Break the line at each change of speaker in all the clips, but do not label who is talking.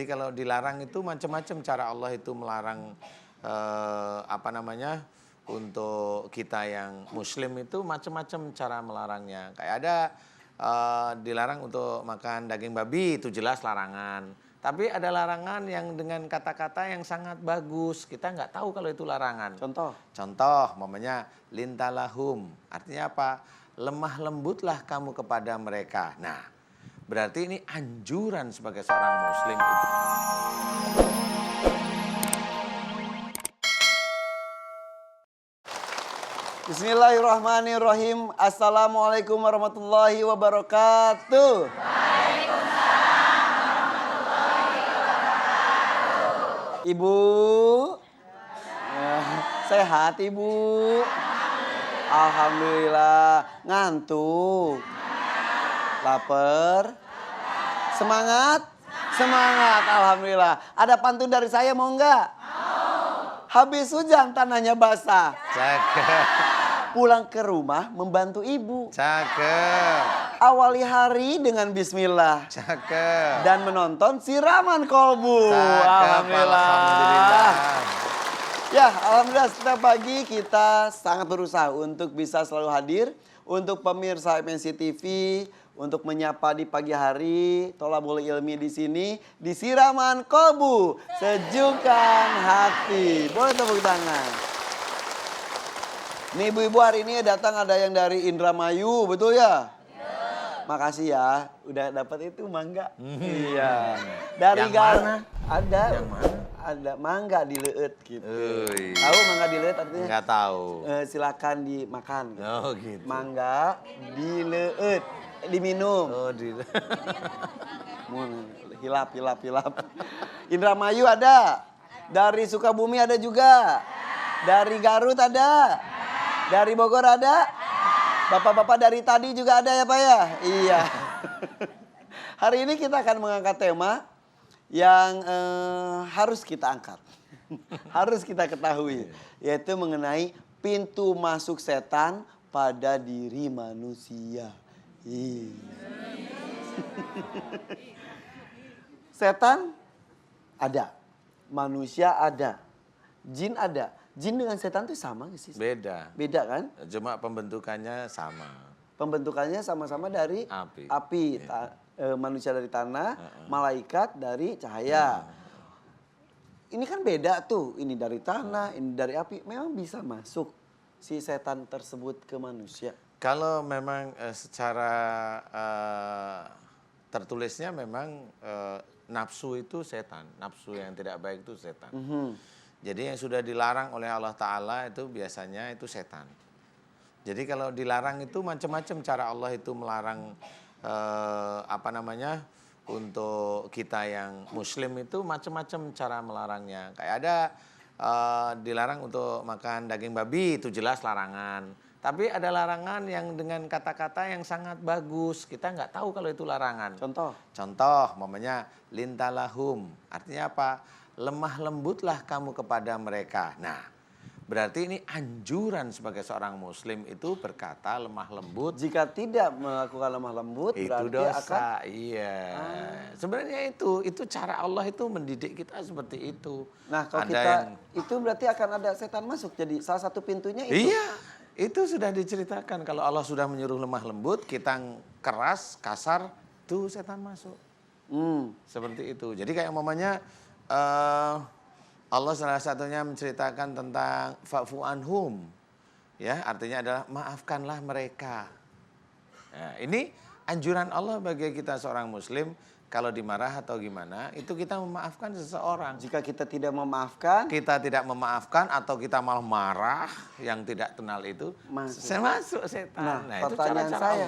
Jadi kalau dilarang itu macam-macam cara Allah itu melarang untuk kita yang muslim itu macam-macam cara melarangnya. Kayak ada dilarang untuk makan daging babi, itu jelas larangan. Tapi ada larangan yang dengan kata-kata yang sangat bagus. Kita nggak tahu kalau itu larangan. Contoh, mamanya lintalahum. Artinya apa? Lemah lembutlah kamu kepada mereka. Nah, berarti ini anjuran sebagai seorang muslim itu.
Bismillahirrahmanirrahim. Assalamualaikum warahmatullahi wabarakatuh. Waalaikumsalam warahmatullahi wabarakatuh. Ibu, sehat Ibu? Alhamdulillah. Ngantuk? Laper? Semangat? Semangat, alhamdulillah. Ada pantun dari saya mau enggak? Habis hujan tanahnya basah.
Cakep.
Pulang ke rumah membantu ibu.
Cakep.
Awali hari dengan bismillah.
Cakep.
Dan menonton siraman kolbu.
Cakep.
Alhamdulillah. Ya, alhamdulillah setiap pagi kita sangat berusaha untuk bisa selalu hadir. Untuk pemirsa MNC TV, untuk menyapa di pagi hari, Tholabul Ilmi di sini, di siraman kolbu, sejukkan hati. Boleh tepuk tangan. Nih ibu-ibu hari ini datang ada yang dari Indramayu, betul ya? Makasih ya, udah dapat itu mangga. Iya. Dari
Yang mana?
Ada.
Yang mana?
Ada mangga di leut gitu.
Ui.
Tahu mangga di leut artinya?
Nggak tahu.
Silakan dimakan. Gitu.
Oh gitu.
Mangga di leut, diminum.
Oh
Hilap. Indramayu ada. Dari Sukabumi ada juga. Dari Garut ada. Dari Bogor ada. Bapak-bapak dari tadi juga ada ya Pak ya? Iya. Hari ini kita akan mengangkat tema yang harus kita angkat. Harus kita ketahui. Yaitu mengenai pintu masuk setan pada diri manusia. Setan ada. Manusia ada. Jin ada. Jin dengan setan itu sama gak sih?
Beda.
Beda kan?
Cuma pembentukannya sama.
Pembentukannya sama-sama dari api. Manusia dari tanah, malaikat dari cahaya. Ini kan beda tuh. Ini dari tanah, ini dari api. Memang bisa masuk si setan tersebut ke manusia.
Kalau memang secara tertulisnya memang nafsu itu setan. Nafsu yang tidak baik itu setan. Jadi yang sudah dilarang oleh Allah Ta'ala itu biasanya itu setan. Jadi kalau dilarang itu macam-macam cara Allah itu melarang untuk kita yang muslim itu macam-macam cara melarangnya. Kayak ada dilarang untuk makan daging babi, itu jelas larangan. Tapi ada larangan yang dengan kata-kata yang sangat bagus. Kita nggak tahu kalau itu larangan. Contoh, mamanya lintalahum. Artinya apa? Lemah lembutlah kamu kepada mereka. Nah, berarti ini anjuran sebagai seorang muslim itu berkata lemah lembut.
Jika tidak melakukan lemah lembut
itu
berarti
dosa. Iya. Sebenarnya itu cara Allah itu mendidik kita seperti itu.
Nah, kalau itu berarti akan ada setan masuk. Jadi salah satu pintunya itu.
Iya. Itu sudah diceritakan kalau Allah sudah menyuruh lemah lembut, kita keras, kasar, tuh setan masuk. Seperti itu. Jadi kayak umpamanya Allah salah satunya menceritakan tentang fa'fu anhum. Ya, artinya adalah maafkanlah mereka. Nah, ini anjuran Allah bagi kita seorang muslim, kalau dimarah atau gimana, itu kita memaafkan seseorang.
Jika kita tidak memaafkan,
atau kita malah marah yang tidak kenal itu, masuk setan.
Nah, pertanyaan saya,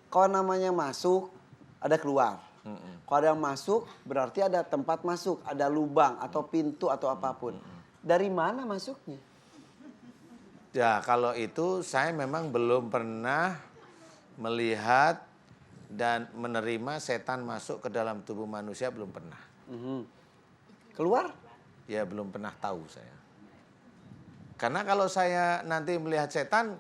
kalau namanya masuk, ada keluar. Kalau ada yang masuk, berarti ada tempat masuk, ada lubang atau pintu atau apapun. Dari mana masuknya?
Ya, kalau itu saya memang belum pernah melihat dan menerima setan masuk ke dalam tubuh manusia, belum pernah.
Keluar?
Ya, belum pernah tahu saya. Karena kalau saya nanti melihat setan,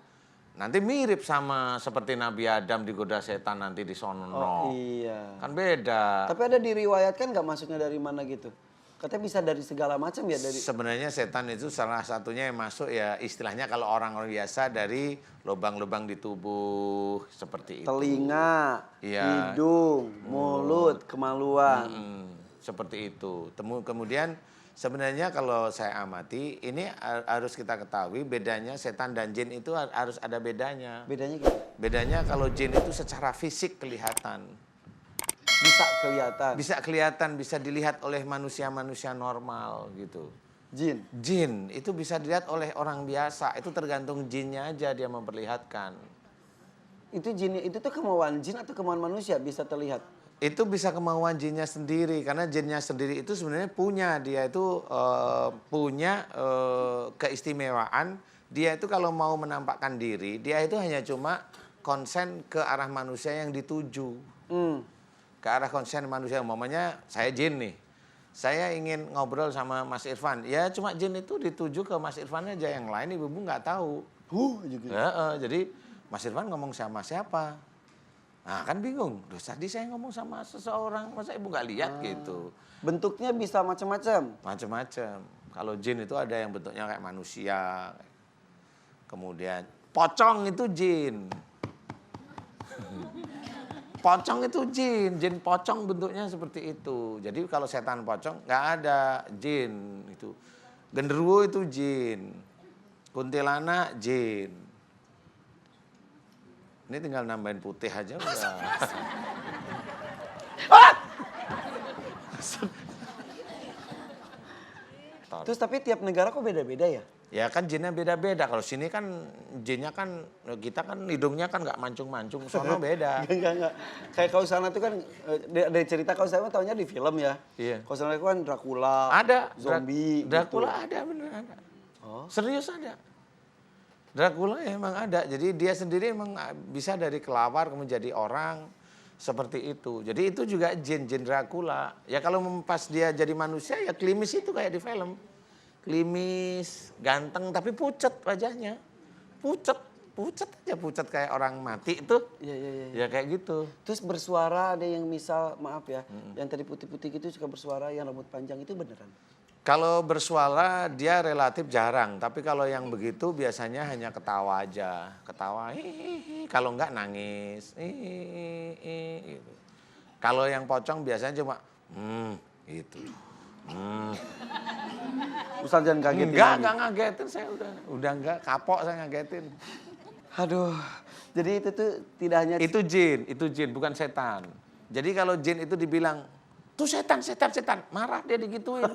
nanti mirip sama seperti Nabi Adam digoda setan nanti di sono.
Oh iya.
Kan beda.
Tapi ada diriwayatkan nggak masuknya dari mana gitu? Katanya bisa dari segala macam ya dari.
Sebenarnya setan itu salah satunya yang masuk ya istilahnya kalau orang biasa dari lubang-lubang di tubuh seperti itu.
Telinga,
Iya.
hidung, mulut, kemaluan.
Seperti itu. Kemudian sebenarnya kalau saya amati ini harus kita ketahui bedanya setan dan jin itu harus ada bedanya.
Bedanya gitu.
Bedanya kalau jin itu secara fisik kelihatan.
Bisa kelihatan.
Bisa kelihatan, bisa dilihat oleh manusia-manusia normal gitu.
Jin.
Jin itu bisa dilihat oleh orang biasa, itu tergantung jinnya aja dia memperlihatkan.
Itu jin itu tuh kemauan jin atau kemauan manusia bisa terlihat?
Itu bisa kemauan jinnya sendiri, karena jinnya sendiri itu sebenarnya dia itu punya keistimewaan. Dia itu kalau mau menampakkan diri, dia itu hanya cuma konsen ke arah manusia yang dituju. Ke arah konsen manusia, umpamanya saya jin nih. Saya ingin ngobrol sama Mas Irfan. Ya cuma jin itu dituju ke Mas Irfan aja, yang lain ibu-ibu nggak tahu.
Juga.
Jadi Mas Irfan ngomong sama siapa? Nah kan bingung. Duh, tadi saya ngomong sama seseorang, masa ibu nggak lihat gitu.
Bentuknya bisa macam-macam.
Macam-macam. Kalau jin itu ada yang bentuknya kayak manusia. Kemudian pocong itu jin. Pocong itu jin pocong bentuknya seperti itu. Jadi kalau setan pocong nggak ada jin itu. Genderuwo itu jin, kuntilanak jin. Ini tinggal nambahin putih aja udah.
Terus tapi tiap negara kok beda-beda ya?
Ya kan jinnya beda-beda. Kalau sini kan jinnya kan kita kan hidungnya kan nggak mancung-mancung, sono beda.
Enggak. Kayak kau sana tuh kan dari cerita kau sana tahunya di film ya.
Iya.
Kau sana itu kan Dracula,
Ada
zombie.
Dracula
gitu.
ada bener ada.
Oh.
Serius ada. Dracula emang ada. Jadi dia sendiri emang bisa dari kelawar kemudian jadi orang seperti itu. Jadi itu juga jin Dracula. Ya kalau pas dia jadi manusia ya klimis itu kayak di film. Klimis, ganteng tapi pucet wajahnya. Pucet aja kayak orang mati itu.
Iya.
Ya kayak gitu.
Terus bersuara ada yang misal maaf ya, yang tadi putih-putih gitu suka bersuara yang rambut panjang itu beneran?
Kalau bersuara dia relatif jarang, tapi kalau yang begitu biasanya hanya ketawa aja. Ketawa, hihihi. Kalau enggak nangis. Hihihi. Gitu. Kalau yang pocong biasanya cuma gitu.
Ustaz jangan kagetin.
Enggak ngagetin saya udah enggak kapok saya ngagetin.
Aduh, jadi itu tuh tidak hanya
Itu jin, bukan setan. Jadi kalau jin itu dibilang, tuh setan, marah dia digituin.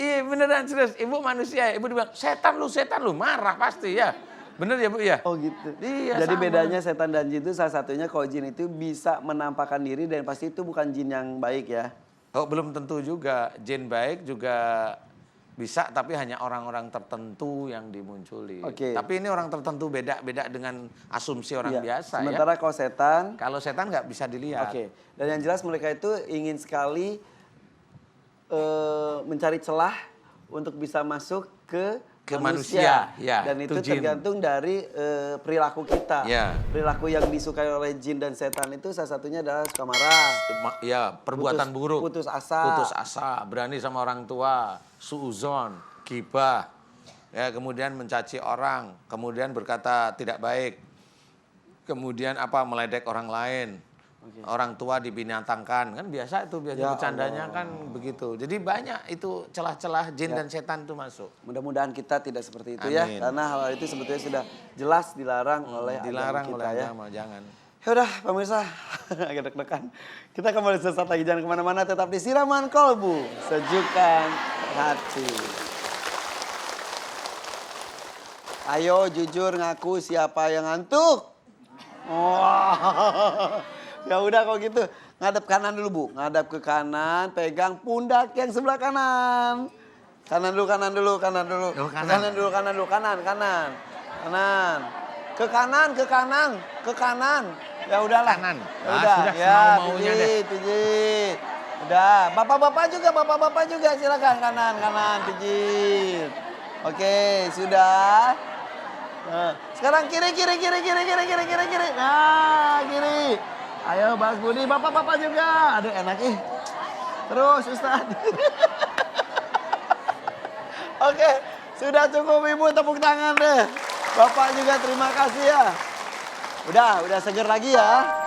Iya beneran serius, ibu manusia, ibu dibilang, setan lu, marah pasti ya. Bener ya bu ya?
Oh gitu.
Iya
Jadi
sama.
bedanya setan dan jin itu salah satunya kalau jin itu bisa menampakkan diri dan pasti itu bukan jin yang baik ya.
Oh belum tentu juga, jin baik juga bisa tapi hanya orang-orang tertentu yang dimunculi.
Oke.
Tapi ini orang tertentu beda dengan asumsi orang
Iya.
biasa
Sementara
ya.
kalau setan,
Kalau setan nggak bisa dilihat.
oke. Dan yang jelas mereka itu ingin sekali mencari celah untuk bisa masuk ke
manusia. Ya,
dan itu
itu jin.
tergantung dari perilaku kita.
Ya.
Perilaku yang disukai oleh jin dan setan itu salah satunya adalah suka marah.
Ya, perbuatan buruk.
Putus asa.
Berani sama orang tua, suuzon, gibah. Ya, kemudian mencaci orang, kemudian berkata tidak baik. Kemudian meledek orang lain.
Oke.
Orang tua dibinatangkan, kan biasa itu
Ya
bercandanya
Allah.
kan begitu. Jadi banyak itu celah-celah jin dan setan itu masuk.
Mudah-mudahan kita tidak seperti itu ya,
Amin.
karena hal itu sebetulnya sudah jelas dilarang oleh
Dilarang
agama
oleh
kita ya.
agama, jangan.
Ya udah pemirsa, agak deg-degan. Kita kembali sesaat lagi, jangan kemana-mana, tetap di Siraman Kolbu, Sejukkan Hati. Ayo jujur ngaku siapa yang ngantuk. Wah. Ya udah kalau gitu, ngadep kanan dulu Bu. Ngadep ke kanan, pegang pundak yang sebelah kanan. Kanan dulu.
Oh, kanan.
Kanan dulu, kanan. Ke kanan. Ya udahlah.
Kanan.
Ya
Ah,
udah.
sudah,
Ya,
semau-maunya deh.
pijit. Udah, bapak-bapak juga silakan kanan, pijit. Oke, sudah. Nah, sekarang kiri. Nah, kiri. Ayo Mas Budi, bapak-bapak juga. Aduh enak ih. Terus Ustaz. Oke, sudah cukup Ibu, tepuk tangan deh. Bapak juga terima kasih ya. Udah seger lagi ya.